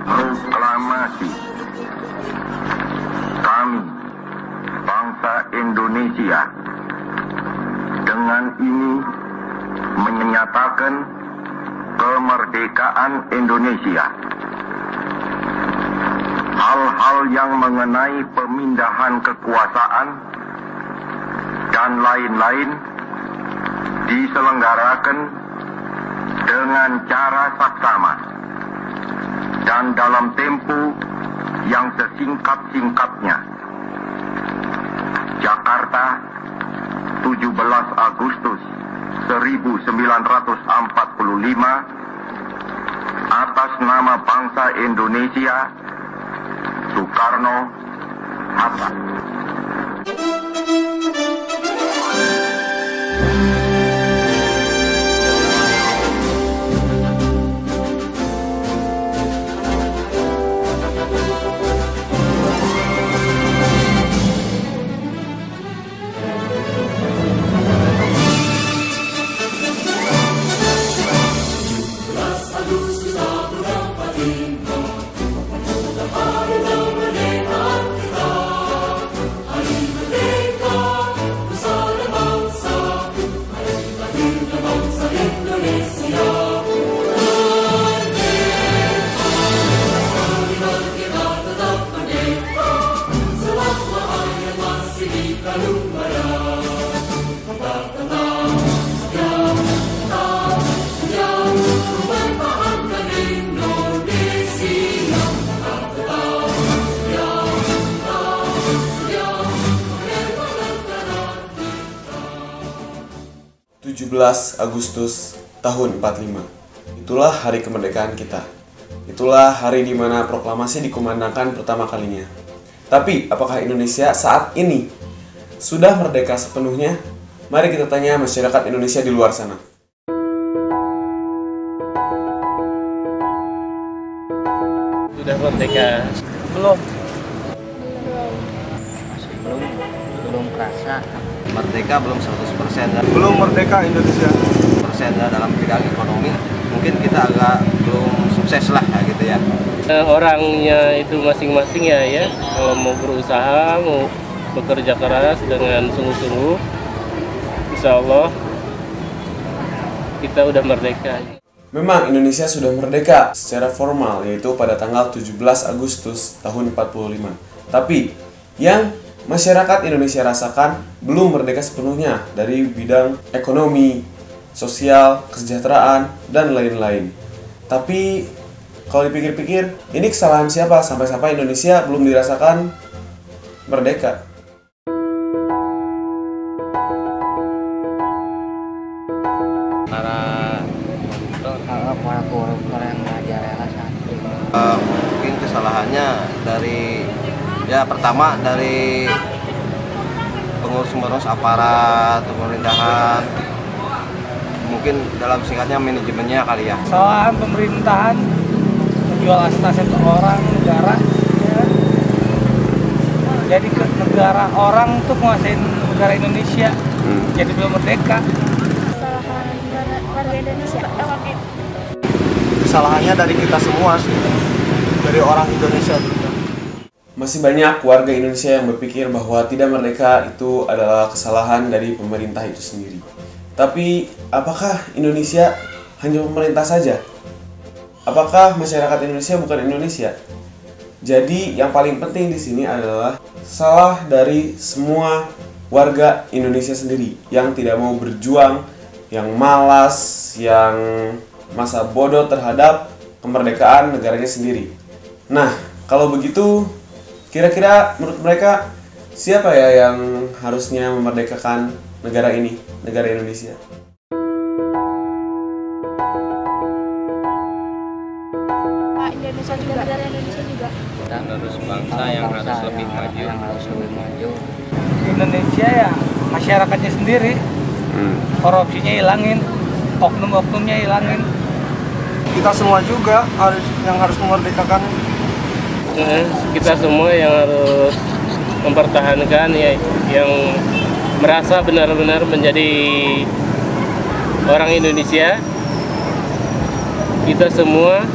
Proklamasi kami, bangsa Indonesia, dengan ini menyatakan kemerdekaan Indonesia. Hal-hal yang mengenai pemindahan kekuasaan dan lain-lain diselenggarakan dengan cara saksama dan dalam tempo yang sesingkat-singkatnya. Jakarta, 17 Agustus 1945, atas nama bangsa Indonesia, Soekarno Hatta. 17 Agustus tahun 45. Itulah hari kemerdekaan kita. Itulah hari di mana proklamasi dikumandangkan pertama kalinya. Tapi, apakah Indonesia saat ini sudah merdeka sepenuhnya? Mari kita tanya masyarakat Indonesia di luar sana. Sudah merdeka? Belum. Belum kerasa. Merdeka belum 100%. Belum merdeka Indonesia. Persen dalam bidang ekonomi mungkin kita agak belum sukses lah gitu ya. Orangnya itu masing-masing ya, kalau mau berusaha, mau bekerja keras dengan sungguh-sungguh, insya Allah kita udah merdeka. Memang Indonesia sudah merdeka secara formal, yaitu pada tanggal 17 Agustus tahun 45. Tapi yang masyarakat Indonesia rasakan belum merdeka sepenuhnya dari bidang ekonomi, sosial, kesejahteraan, dan lain-lain. Tapi kalau dipikir-pikir, ini kesalahan siapa sampai-sampai Indonesia belum dirasakan merdeka? Para koruptor yang mengajar santri. Mungkin kesalahannya dari pertama dari pengurus-pengurus aparat pemerintahan, mungkin dalam singkatnya manajemennya kali ya. Kesalahan pemerintahan menjual aset ke orang negara ya. Jadi ke negara orang untuk menguasain negara Indonesia, jadi belum merdeka. Kesalahan warga Indonesia. Kesalahannya dari kita semua sih, dari orang Indonesia juga. Masih banyak warga Indonesia yang berpikir bahwa tidak merdeka itu adalah kesalahan dari pemerintah itu sendiri. Tapi, apakah Indonesia hanya pemerintah saja? Apakah masyarakat Indonesia bukan Indonesia? Jadi, yang paling penting di sini adalah salah dari semua warga Indonesia sendiri yang tidak mau berjuang, yang malas, yang masa bodoh terhadap kemerdekaan negaranya sendiri. Nah, kalau begitu, kira-kira menurut mereka siapa ya yang harusnya memerdekakan negara ini, negara Indonesia? Indonesia juga, negara Indonesia juga. Dan harus bangsa yang harus lebih maju. Indonesia ya masyarakatnya sendiri, korupsinya hilangin, oknum-oknumnya hilangin. Kita semua juga yang harus memerdekakan. Kita semua yang harus mempertahankan ya, yang merasa benar-benar menjadi orang Indonesia. Kita semua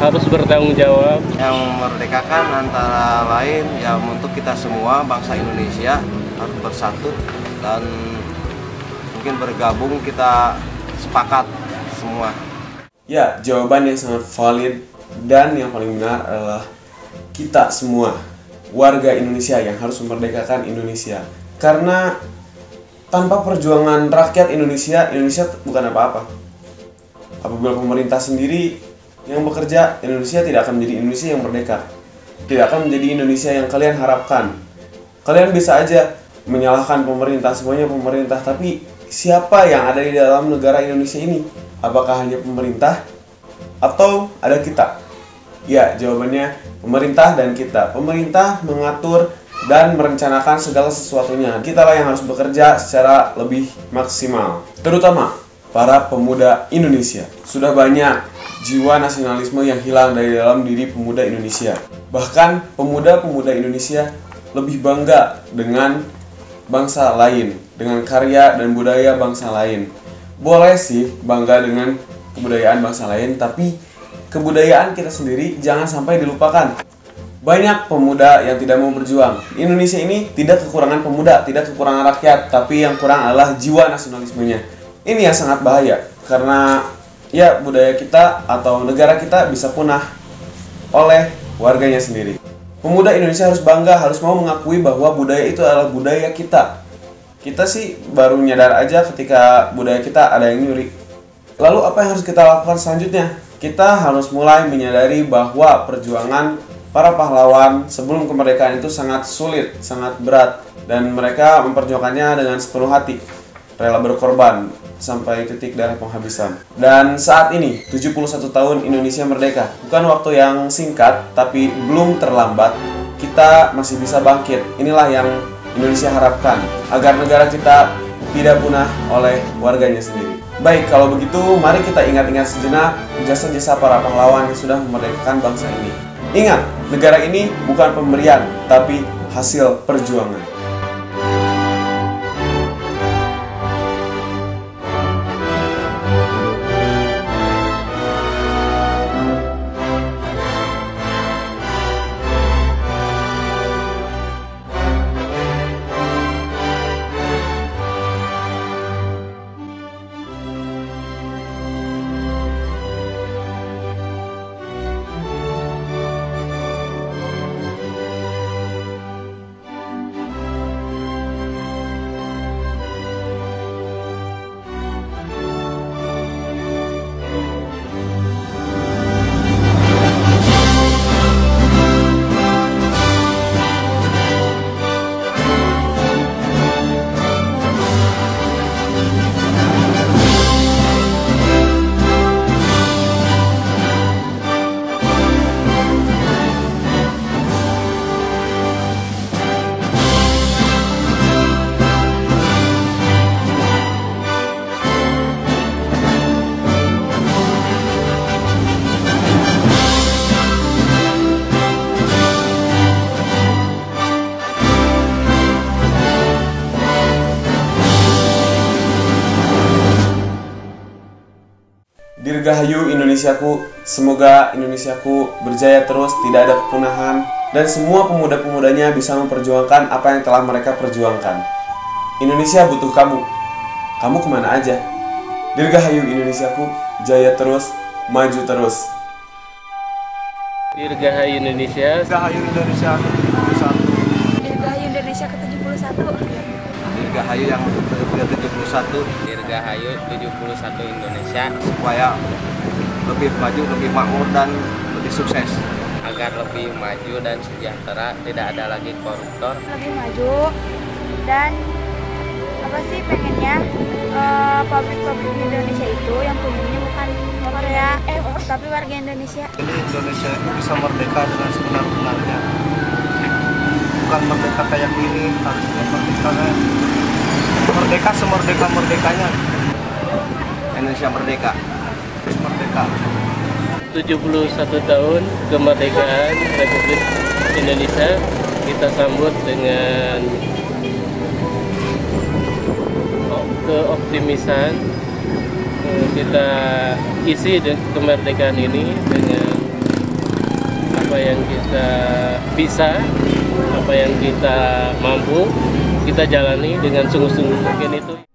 harus bertanggung jawab. Yang memerdekakan antara lain ya untuk kita semua bangsa Indonesia harus bersatu dan mungkin bergabung, kita sepakat semua. Ya, jawaban yang sangat valid dan yang paling benar adalah kita semua warga Indonesia yang harus memerdekakan Indonesia. Karena tanpa perjuangan rakyat Indonesia bukan apa-apa. Apabila pemerintah sendiri yang bekerja, Indonesia tidak akan menjadi Indonesia yang merdeka. Tidak akan menjadi Indonesia yang kalian harapkan. Kalian bisa aja menyalahkan pemerintah, semuanya pemerintah, tapi siapa yang ada di dalam negara Indonesia ini? Apakah hanya pemerintah atau ada kita? Ya, jawabannya pemerintah dan kita. Pemerintah mengatur dan merencanakan segala sesuatunya. Kitalah yang harus bekerja secara lebih maksimal. Terutama para pemuda Indonesia. Sudah banyak jiwa nasionalisme yang hilang dari dalam diri pemuda Indonesia. Bahkan pemuda-pemuda Indonesia lebih bangga dengan bangsa lain, dengan karya dan budaya bangsa lain. Boleh sih bangga dengan kebudayaan bangsa lain, tapi kebudayaan kita sendiri jangan sampai dilupakan. Banyak pemuda yang tidak mau berjuang. Indonesia ini tidak kekurangan pemuda, tidak kekurangan rakyat, tapi yang kurang adalah jiwa nasionalismenya. Ini yang sangat bahaya, karena ya budaya kita atau negara kita bisa punah oleh warganya sendiri. Pemuda Indonesia harus bangga, harus mau mengakui bahwa budaya itu adalah budaya kita. Kita sih baru nyadar aja ketika budaya kita ada yang nyuri. Lalu apa yang harus kita lakukan selanjutnya? Kita harus mulai menyadari bahwa perjuangan para pahlawan sebelum kemerdekaan itu sangat sulit, sangat berat, dan mereka memperjuangkannya dengan sepenuh hati, rela berkorban sampai titik darah penghabisan. Dan saat ini 71 tahun Indonesia merdeka. Bukan waktu yang singkat, tapi belum terlambat. Kita masih bisa bangkit. Inilah yang Indonesia harapkan, agar negara kita tidak punah oleh warganya sendiri. Baik, kalau begitu mari kita ingat-ingat sejenak jasa-jasa para pahlawan yang sudah memerdekakan bangsa ini. Ingat, negara ini bukan pemberian, tapi hasil perjuangan. Dirgahayu Indonesiaku, semoga Indonesiaku berjaya terus, tidak ada kepunahan, dan semua pemuda-pemudanya bisa memperjuangkan apa yang telah mereka perjuangkan. Indonesia butuh kamu. Kamu kemana aja? Dirgahayu Indonesiaku, jaya terus, maju terus. Dirgahayu Indonesia. Dirgahayu Indonesia ke-71. Dirgahayu Indonesia ke-71. Dirgahayu yang ke-71. Dirgahayu 71 Indonesia Supaya lebih maju, lebih makmur, dan lebih sukses. agar lebih maju dan sejahtera, tidak ada lagi koruptor. Lebih maju dan apa sih pengennya pabrik-pabrik di Indonesia itu yang punyanya bukan Korea, tapi warga Indonesia. Jadi Indonesia itu bisa merdeka dengan sebenar-benarnya. Bukan merdeka kayak gini, harus merdeka semerdeka-merdekanya. Indonesia merdeka. Terus merdeka. 71 tahun kemerdekaan Republik Indonesia kita sambut dengan keoptimisan. Kita isi kemerdekaan ini dengan yang kita bisa, apa yang kita mampu, kita jalani dengan sungguh-sungguh. Mungkin itu.